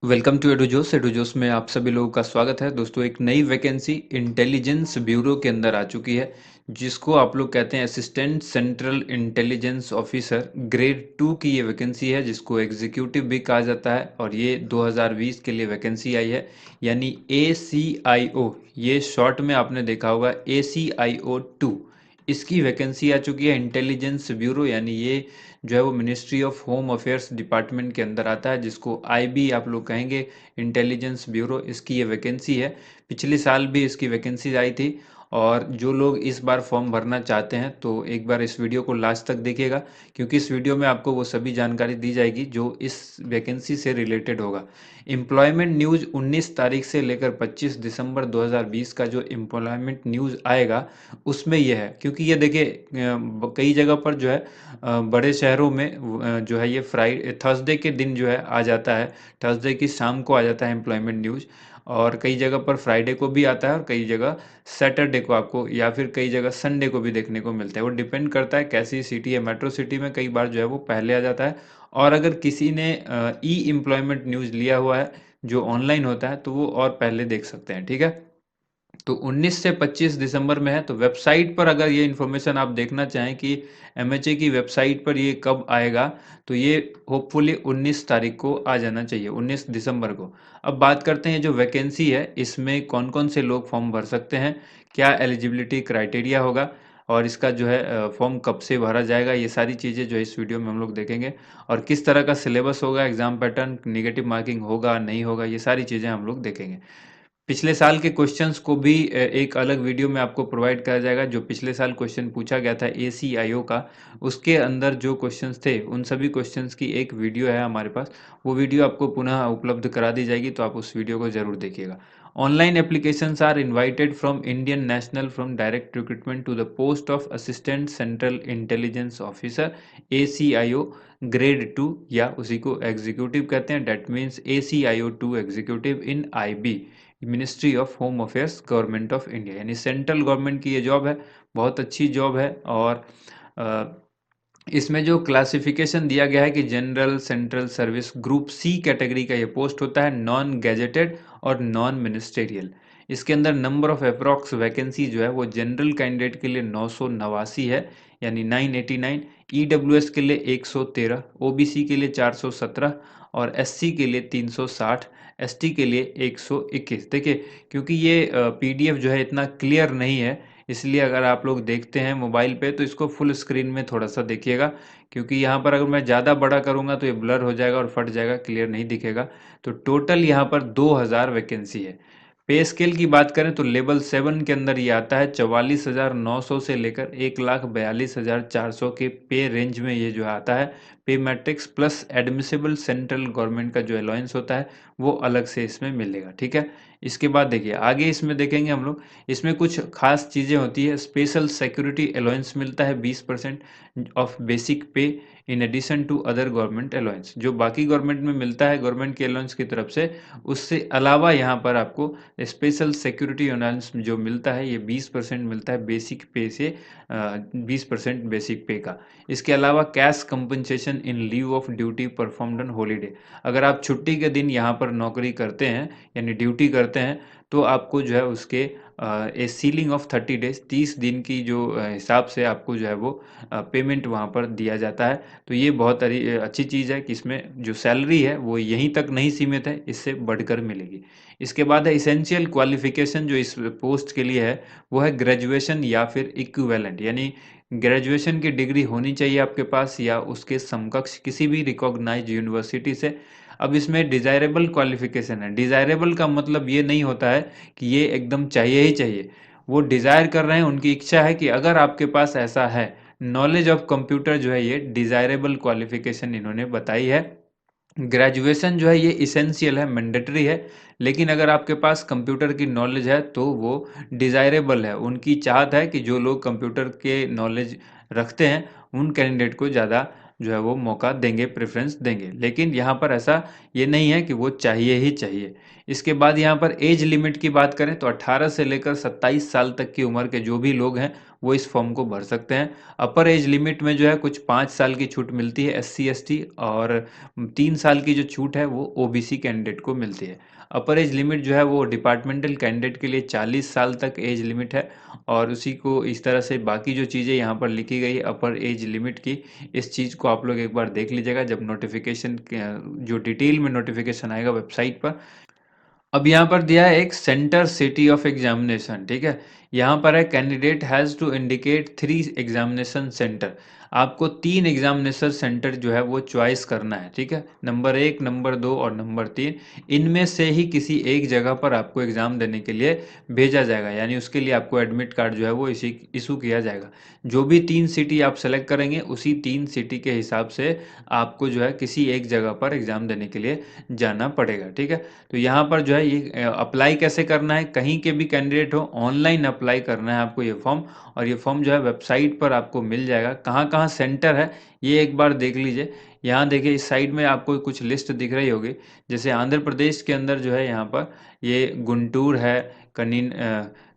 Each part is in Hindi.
Welcome to एडुजोस। एडुजोस में आप सभी लोगों का स्वागत है। दोस्तों, एक नई वैकेंसी इंटेलिजेंस ब्यूरो के अंदर आ चुकी है, जिसको आप लोग कहते हैं assistant central intelligence officer grade 2 की ये वैकेंसी है, जिसको एग्जीक्यूटिव भी कहा जाता है। और ये 2020 के लिए वैकेंसी आई है, यानी ACIO। ये शॉर्ट में आपने देखा होगा ACIO 2। इसकी वैकेंसी आ चुकी है इंटेलिजेंस ब्यूरो, यानी ये जो है वो ministry of home affairs department के अंदर आता है, जिसको IB आप लोग कहेंगे, इंटेलिजेंस ब्यूरो। इसकी ये वैकेंसी है। पिछले साल भी इसकी वैकेंसी आई थी। और जो लोग इस बार फॉर्म भरना चाहते हैं तो एक बार इस वीडियो को लास्ट तक देखिएगा, क्योंकि इस वीडियो में आपको वो सभी जानकारी दी जाएगी जो इस वैकेंसी से रिलेटेड होगा। एम्प्लॉयमेंट न्यूज़ 19 तारीख से लेकर 25 दिसंबर 2020 का जो एम्प्लॉयमेंट न्यूज़ आएगा, उसमें यह है। क्योंकि ये देखिए, कई जगह पर जो है बड़े शहरों में जो है ये फ्राइडे थर्सडे के दिन जो है आ जाता है। थर्सडे की शाम को आ जाता है एम्प्लॉयमेंट न्यूज़। और कई जगह पर फ्राइडे को भी आता है, और कई जगह सैटरडे को आपको, या फिर कई जगह संडे को भी देखने को मिलता है। वो डिपेंड करता है कैसी सिटी है। मेट्रो सिटी में कई बार जो है वो पहले आ जाता है। और अगर किसी ने ई एम्प्लॉयमेंट न्यूज़ लिया हुआ है जो ऑनलाइन होता है, तो वो और पहले देख सकते हैं। ठीक है। तो 19 से 25 दिसंबर में है। तो वेबसाइट पर अगर ये इन्फॉर्मेशन आप देखना चाहें कि MHA की वेबसाइट पर ये कब आएगा, तो ये होपफुली 19 तारीख को आ जाना चाहिए, 19 दिसंबर को। अब बात करते हैं जो वैकेंसी है, इसमें कौन कौन से लोग फॉर्म भर सकते हैं, क्या एलिजिबिलिटी क्राइटेरिया होगा, और इसका जो है फॉर्म कब से भरा जाएगा, ये सारी चीज़ें जो है इस वीडियो में हम लोग देखेंगे। और किस तरह का सिलेबस होगा, एग्जाम पैटर्न, निगेटिव मार्किंग होगा नहीं होगा, ये सारी चीज़ें हम लोग देखेंगे। पिछले साल के क्वेश्चंस को भी एक अलग वीडियो में आपको प्रोवाइड करा जाएगा। जो पिछले साल क्वेश्चन पूछा गया था ACIO का, उसके अंदर जो क्वेश्चंस थे उन सभी क्वेश्चंस की एक वीडियो है हमारे पास। वो वीडियो आपको पुनः उपलब्ध करा दी जाएगी, तो आप उस वीडियो को जरूर देखिएगा। Online applications are invited from Indian national from direct recruitment to the post of assistant central intelligence officer ACIO grade 2, या उसी को एग्जीक्यूटिव कहते हैं। That means ACIO 2 executive in IB, ministry of home affairs, government of India, यानी सेंट्रल गवर्नमेंट की ये जॉब है। बहुत अच्छी जॉब है। और अ, इसमें जो क्लासिफिकेशन दिया गया है कि general central service group C category का ये पोस्ट होता है, नॉन गैजेटेड और नॉन मिनिस्टेरियल। इसके अंदर नंबर ऑफ अप्रॉक्स वैकेंसी जो है वो जनरल कैंडिडेट के लिए 989 है, यानी 989। EWS के लिए 113, OBC के लिए 417, और SC के लिए 360, ST के लिए 121। देखिए, क्योंकि ये PDF जो है इतना क्लियर नहीं है, इसलिए अगर आप लोग देखते हैं मोबाइल पे तो इसको फुल स्क्रीन में थोड़ा सा देखिएगा। क्योंकि यहाँ पर अगर मैं ज़्यादा बड़ा करूँगा तो ये ब्लर हो जाएगा और फट जाएगा, क्लियर नहीं दिखेगा। तो टोटल यहाँ पर 2000 वैकेंसी है। पे स्केल की बात करें तो लेवल 7 के अंदर ये आता है 44,900 से लेकर 1,42,400 के पे रेंज में ये जो आता है। पे matrix plus admissible central government का जो अलाउंस होता है वो अलग से इसमें मिलेगा। ठीक है। इसके बाद देखिए आगे इसमें देखेंगे हम लोग। इसमें कुछ खास चीज़ें होती है। स्पेशल सिक्योरिटी अलाउंस मिलता है 20% of basic pay, in addition to other government allowance. जो बाकी गवर्नमेंट में मिलता है गवर्नमेंट के अलाउंस की तरफ से, उससे अलावा यहाँ पर आपको स्पेशल सिक्योरिटी अलाउंस जो मिलता है ये 20% मिलता है बेसिक पे से, 20% बेसिक पे का। इसके अलावा cash compensation in leave of duty performed on holiday. अगर आप छुट्टी के दिन यहाँ पर नौकरी करते हैं, यानी ड्यूटी करते हैं, तो आपको जो है उसके ए सीलिंग ऑफ 30 डेज, 30 दिन की जो हिसाब से आपको जो है वो पेमेंट वहाँ पर दिया जाता है। तो ये बहुत अच्छी चीज़ है कि इसमें जो सैलरी है वो यहीं तक नहीं सीमित है, इससे बढ़कर मिलेगी। इसके बाद है इसेंशियल क्वालिफिकेशन जो इस पोस्ट के लिए है, वो है ग्रेजुएशन या फिर इक्विवेलेंट, यानी ग्रेजुएशन की डिग्री होनी चाहिए आपके पास, या उसके समकक्ष किसी भी रिकॉग्नाइज्ड यूनिवर्सिटी से। अब इसमें डिज़ायरेबल क्वालिफिकेशन है। डिज़ायरेबल का मतलब ये नहीं होता है कि ये एकदम चाहिए ही चाहिए। वो डिज़ायर कर रहे हैं, उनकी इच्छा है कि अगर आपके पास ऐसा है, नॉलेज ऑफ कंप्यूटर जो है, ये डिज़ायरेबल क्वालिफिकेशन इन्होंने बताई है। ग्रेजुएशन जो है ये इसेंशियल है, मैंडेटरी है। लेकिन अगर आपके पास कंप्यूटर की नॉलेज है तो वो डिज़ायरेबल है। उनकी चाहत है कि जो लोग कंप्यूटर के नॉलेज रखते हैं उन कैंडिडेट को ज़्यादा जो है वो मौका देंगे, प्रेफरेंस देंगे। लेकिन यहाँ पर ऐसा ये नहीं है कि वो चाहिए ही चाहिए। इसके बाद यहाँ पर एज लिमिट की बात करें तो 18 से लेकर 27 साल तक की उम्र के जो भी लोग हैं वो इस फॉर्म को भर सकते हैं। अपर एज लिमिट में जो है कुछ 5 साल की छूट मिलती है एससी एसटी, और 3 साल की जो छूट है वो ओबीसी कैंडिडेट को मिलती है। अपर एज लिमिट जो है वो डिपार्टमेंटल कैंडिडेट के लिए 40 साल तक एज लिमिट है, और उसी को इस तरह से बाकी जो चीज़ें यहाँ पर लिखी गई अपर एज लिमिट की, इस चीज़ को आप लोग एक बार देख लीजिएगा जब नोटिफिकेशन जो डिटेल में नोटिफिकेशन आएगा वेबसाइट पर। अब यहाँ पर दिया है एक सेंटर सिटी ऑफ एग्जामिनेशन, ठीक है। यहाँ पर है candidate has to indicate 3 examination centre. आपको 3 एग्जामिनेशन सेंटर जो है वो चॉइस करना है, ठीक है। नंबर 1, नंबर 2 और नंबर 3, इनमें से ही किसी एक जगह पर आपको एग्ज़ाम देने के लिए भेजा जाएगा, यानी उसके लिए आपको एडमिट कार्ड जो है वो इशू किया जाएगा। जो भी 3 सिटी आप सेलेक्ट करेंगे उसी 3 सिटी के हिसाब से आपको जो है किसी एक जगह पर एग्ज़ाम देने के लिए जाना पड़ेगा, ठीक है। तो यहाँ पर जो है ये अप्लाई कैसे करना है, कहीं के भी कैंडिडेट हो ऑनलाइन अप्लाई करना है आपको ये फॉर्म, और ये फॉर्म जो है वेबसाइट पर आपको मिल जाएगा। कहाँ कहाँ सेंटर है ये एक बार देख लीजिए। यहाँ देखिए इस साइड में आपको कुछ लिस्ट दिख रही होगी, जैसे आंध्र प्रदेश के अंदर जो है यहाँ पर ये गुंटूर है,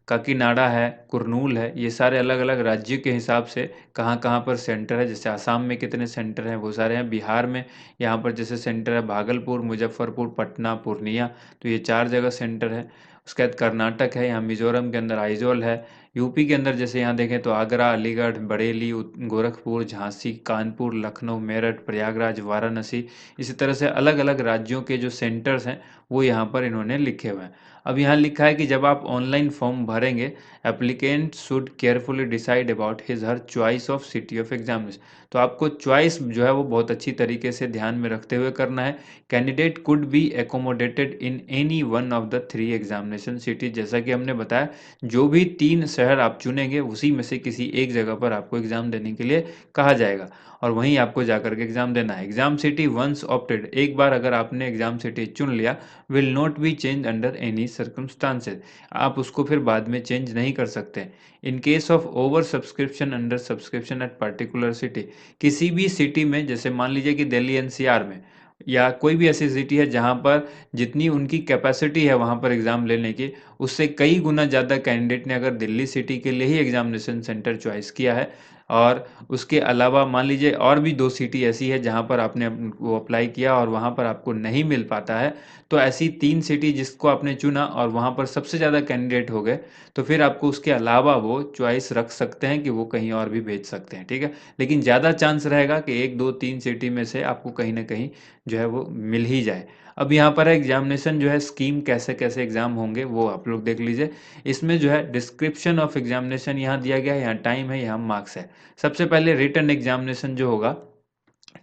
काकीनाडा है, कुरनूल है, ये सारे अलग अलग राज्यों के हिसाब से कहाँ कहाँ पर सेंटर है। जैसे आसाम में कितने सेंटर हैं वो सारे हैं, बिहार में यहाँ पर जैसे सेंटर है भागलपुर, मुजफ्फरपुर, पटना, पूर्णिया, तो ये 4 जगह सेंटर है। उसके बाद कर्नाटक है, यहाँ मिजोरम के अंदर आइजोल है। यूपी के अंदर जैसे यहाँ देखें तो आगरा, अलीगढ़, बरेली, गोरखपुर, झांसी, कानपुर, लखनऊ, मेरठ, प्रयागराज, वाराणसी, इसी तरह से अलग अलग राज्यों के जो सेंटर्स हैं वो यहाँ पर इन्होंने लिखे हुए हैं। अब यहाँ लिखा है कि जब आप ऑनलाइन फॉर्म भरेंगे, applicant should carefully decide about his her choice of city of examination. तो आपको चॉइस जो है वो बहुत अच्छी तरीके से ध्यान में रखते हुए करना है। Candidate could be accommodated in any one of the 3 examination city. जैसा कि हमने बताया जो भी 3 शहर आप चुनेंगे उसी में से किसी एक जगह पर आपको एग्जाम देने के लिए कहा जाएगा, और वहीं आपको जाकर के एग्जाम देना है। एग्जाम सिटी वंस ऑप्टेड, एक बार अगर आपने एग्जाम सिटी चुन लिया, will not be change under any circumstances, आप उसको फिर बाद में चेंज नहीं कर सकते। In case of over subscription under subscription at particular city, किसी भी सिटी में, जैसे मान लीजिए कि दिल्ली एनसीआर में या कोई भी ऐसी सिटी है जहां पर जितनी उनकी कैपेसिटी है वहां पर एग्जाम लेने की, उससे कई गुना ज़्यादा कैंडिडेट ने अगर दिल्ली सिटी के लिए ही एग्जामिनेशन सेंटर चॉइस किया है, और उसके अलावा मान लीजिए और भी 2 सिटी ऐसी है जहां पर आपने वो अप्लाई किया और वहां पर आपको नहीं मिल पाता है, तो ऐसी 3 सिटी जिसको आपने चुना और वहां पर सबसे ज़्यादा कैंडिडेट हो गए, तो फिर आपको उसके अलावा वो चॉइस रख सकते हैं कि वो कहीं और भी भेज सकते हैं, ठीक है। लेकिन ज़्यादा चांस रहेगा कि 1, 2, 3 सिटी में से आपको कहीं ना कहीं जो है वो मिल ही जाए। अब यहाँ पर एग्जामिनेशन जो है स्कीम, कैसे कैसे एग्जाम होंगे वो आप लोग देख लीजिए। इसमें जो है डिस्क्रिप्शन ऑफ एग्जामिनेशन यहाँ दिया गया है, यहाँ टाइम है, यहाँ मार्क्स है। सबसे पहले रिटन एग्जामिनेशन जो होगा,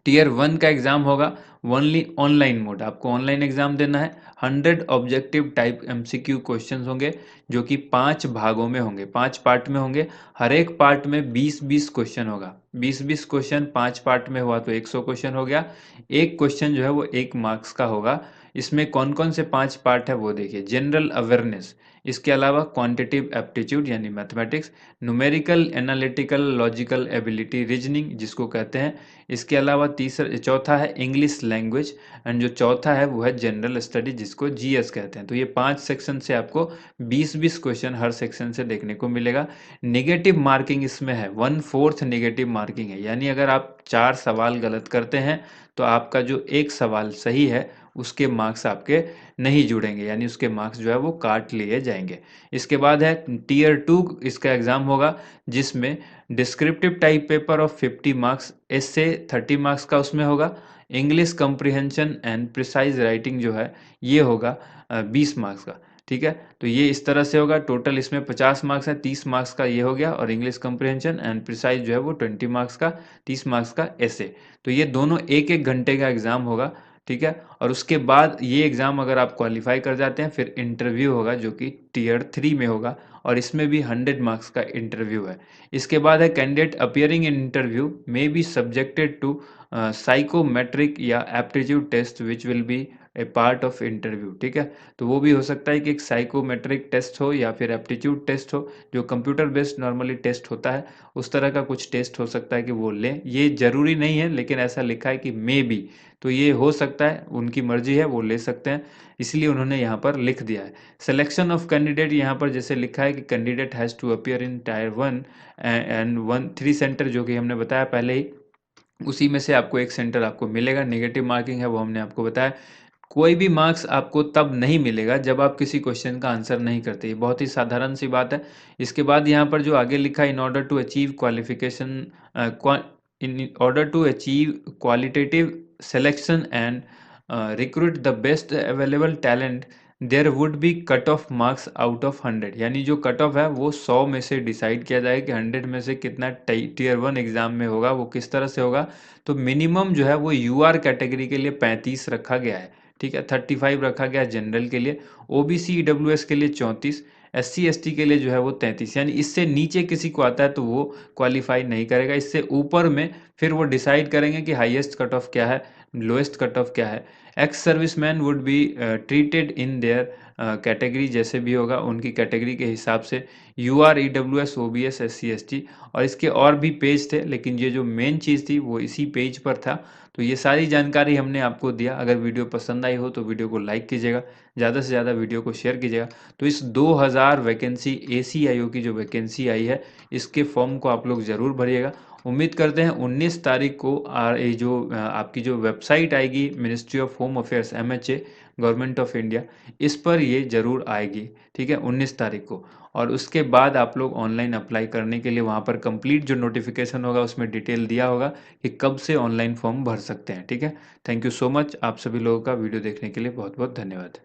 टीयर 1 का एग्जाम होगा ओनली ऑनलाइन मोड, आपको ऑनलाइन एग्जाम देना है। 100 ऑब्जेक्टिव टाइप एमसीक्यू क्वेश्चंस होंगे जो कि 5 भागों में होंगे, 5 पार्ट में होंगे। हर एक पार्ट में 20-20 क्वेश्चन होगा। 20-20 क्वेश्चन 5 पार्ट में हुआ तो 100 क्वेश्चन हो गया। एक क्वेश्चन जो है वो 1 मार्क्स का होगा। इसमें कौन कौन से 5 पार्ट है वो देखिए। जनरल अवेयरनेस, इसके अलावा क्वांटिटिव एप्टीट्यूड यानी mathematics, numerical, analytical, logical ability, reasoning जिसको कहते हैं। इसके अलावा चौथा है इंग्लिश लैंग्वेज, एंड जो चौथा है वो है जनरल स्टडी जिसको जीएस कहते हैं। तो ये 5 सेक्शन से आपको 20-20 क्वेश्चन हर सेक्शन से देखने को मिलेगा। नेगेटिव मार्किंग इसमें है, 1/4 नेगेटिव मार्किंग है, यानी अगर आप 4 सवाल गलत करते हैं तो आपका जो एक सवाल सही है उसके मार्क्स आपके नहीं जुड़ेंगे, यानी उसके मार्क्स जो है वो काट लिए जाएंगे। इसके बाद है टीयर 2, इसका एग्जाम होगा जिसमें descriptive type paper of 50 marks, essay 30 marks का उसमें होगा। English comprehension and precise writing जो है ये होगा 20 मार्क्स का, ठीक है। तो ये इस तरह से होगा। टोटल इसमें 50 मार्क्स है, 30 मार्क्स का ये हो गया, और इंग्लिश कंप्रिहेंशन एंड प्रिसाइज जो है वो 20 मार्क्स का, 30 मार्क्स का ऐसे। तो ये दोनों 1-1 घंटे का एग्जाम होगा, ठीक है। और उसके बाद ये एग्जाम अगर आप क्वालिफाई कर जाते हैं फिर इंटरव्यू होगा जो कि टीयर 3 में होगा, और इसमें भी 100 मार्क्स का इंटरव्यू है। इसके बाद है candidate appearing in interview may be subjected to psychometric या aptitude test which will be a part of interview, ठीक है। तो वो भी हो सकता है कि एक साइकोमेट्रिक टेस्ट हो या फिर एप्टीट्यूड टेस्ट हो, जो कंप्यूटर बेस्ड नॉर्मली टेस्ट होता है, उस तरह का कुछ टेस्ट हो सकता है कि वो लें। ये जरूरी नहीं है, लेकिन ऐसा लिखा है कि मे बी, तो ये हो सकता है, उनकी मर्जी है, वो ले सकते हैं, इसलिए उन्होंने यहाँ पर लिख दिया है। सिलेक्शन ऑफ कैंडिडेट, यहाँ पर जैसे लिखा है कि candidate has to appear in tier 1 and 3 centre, जो कि हमने बताया पहले ही, उसी में से आपको एक सेंटर आपको मिलेगा। नेगेटिव मार्किंग है वो हमने आपको बताया। कोई भी मार्क्स आपको तब नहीं मिलेगा जब आप किसी क्वेश्चन का आंसर नहीं करते, ये बहुत ही साधारण सी बात है। इसके बाद यहाँ पर जो आगे लिखा है, in order to achieve qualification, in order to achieve qualitative selection and recruit the best available talent, there would be cut off marks out of 100। यानी जो कट ऑफ है वो 100 में से डिसाइड किया जाएगा कि 100 में से कितना टीयर 1 एग्जाम में होगा, वो किस तरह से होगा। तो मिनिमम जो है वो यूआर कैटेगरी के लिए 35 रखा गया है, ठीक है। 35 रखा गया जनरल के लिए, ओबीसी ईडब्ल्यूएस के लिए 34, एससी एसटी के लिए जो है वो 33। यानी इससे नीचे किसी को आता है तो वो क्वालिफाई नहीं करेगा। इससे ऊपर में फिर वो डिसाइड करेंगे कि हाईएस्ट कट ऑफ क्या है, लोएस्ट कट ऑफ क्या है। Ex serviceman would be treated in their category, जैसे भी होगा उनकी कैटेगरी के हिसाब से, U R E W S O B S S C S T. और इसके और भी पेज थे, लेकिन ये जो मेन चीज़ थी वो इसी पेज पर था। तो ये सारी जानकारी हमने आपको दिया। अगर वीडियो पसंद आई हो तो वीडियो को लाइक कीजिएगा, ज़्यादा से ज़्यादा वीडियो को शेयर कीजिएगा। तो इस 2000 वैकेंसी ACIO की जो वैकेंसी आई है, इसके फॉर्म को आप लोग ज़रूर भरिएगा। उम्मीद करते हैं 19 तारीख को ये जो आपकी जो वेबसाइट आएगी, ministry of home affairs, MHA, government of India, इस पर ये ज़रूर आएगी, ठीक है, 19 तारीख को। और उसके बाद आप लोग ऑनलाइन अप्लाई करने के लिए वहाँ पर कंप्लीट जो नोटिफिकेशन होगा उसमें डिटेल दिया होगा कि कब से ऑनलाइन फॉर्म भर सकते हैं, ठीक है। थैंक यू सो मच, आप सभी लोगों का वीडियो देखने के लिए बहुत बहुत धन्यवाद।